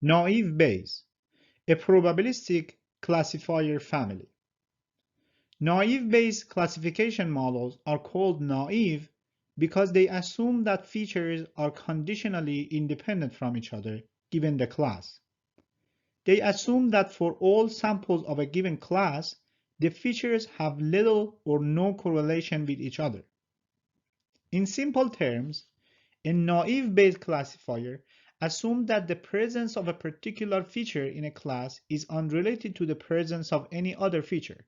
Naïve Bayes, a probabilistic classifier family. Naive Bayes classification models are called naive because they assume that features are conditionally independent from each other given the class. They assume that for all samples of a given class, the features have little or no correlation with each other. In simple terms, a naive Bayes classifier assumes that the presence of a particular feature in a class is unrelated to the presence of any other feature.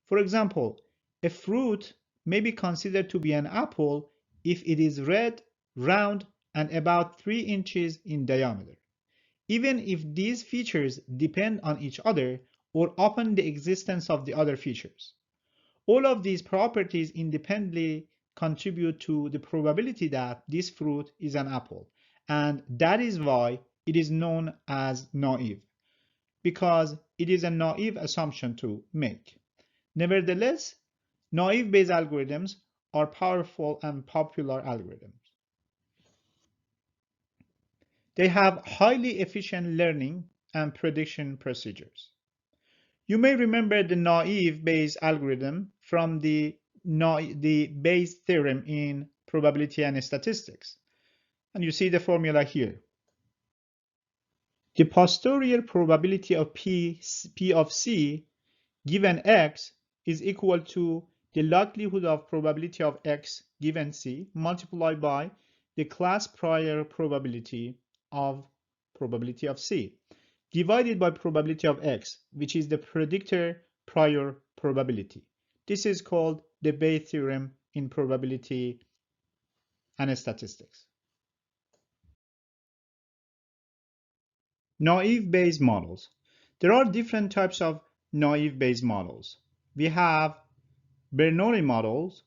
For example, a fruit may be considered to be an apple if it is red, round, and about 3 inches in diameter, even if these features depend on each other or upon the existence of the other features. All of these properties independently contribute to the probability that this fruit is an apple, and that is why it is known as naive, because it is a naive assumption to make. Nevertheless, naive Bayes algorithms are powerful and popular algorithms. They have highly efficient learning and prediction procedures. You may remember the naive Bayes algorithm from the Bayes theorem in probability and statistics. And you see the formula here. The posterior probability of P of C given X is equal to the likelihood of probability of X given C multiplied by the class prior probability of C divided by probability of X, which is the predictor prior probability. This is called the Bayes theorem in probability and statistics. Naive Bayes models. There are different types of naive Bayes models. We have Bernoulli models,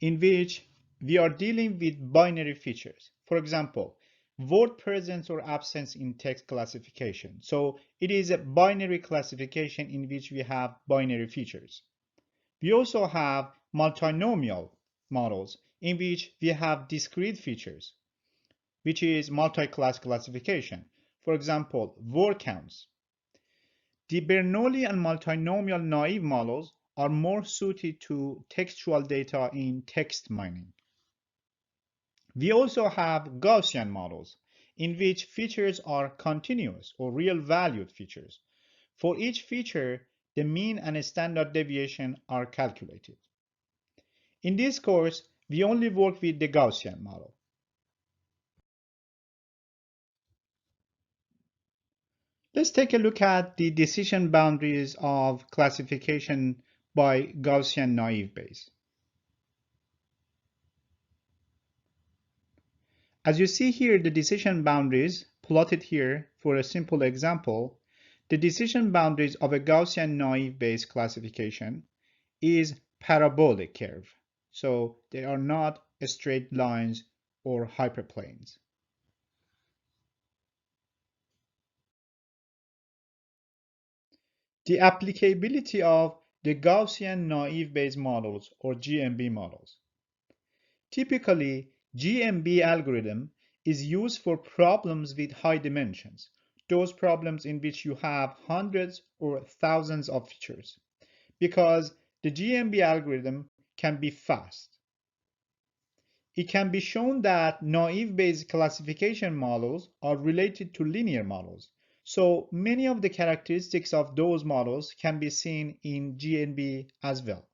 in which we are dealing with binary features. For example, word presence or absence in text classification. So it is a binary classification in which we have binary features. We also have multinomial models in which we have discrete features, which is multi-class classification. For example, word counts. The Bernoulli and multinomial naive models are more suited to textual data in text mining. We also have Gaussian models, in which features are continuous or real-valued features. For each feature, the mean and standard deviation are calculated. In this course, we only work with the Gaussian model. Let's take a look at the decision boundaries of classification by Gaussian naive Bayes. As you see here, the decision boundaries plotted here for a simple example, the decision boundaries of a Gaussian naive Bayes classification is parabolic curve. So they are not straight lines or hyperplanes. The applicability of the Gaussian naive Bayes models or GNB models. Typically, GNB algorithm is used for problems with high dimensions, those problems in which you have hundreds or thousands of features, because the GNB algorithm can be fast. It can be shown that naive Bayes classification models are related to linear models, so many of the characteristics of those models can be seen in GNB as well.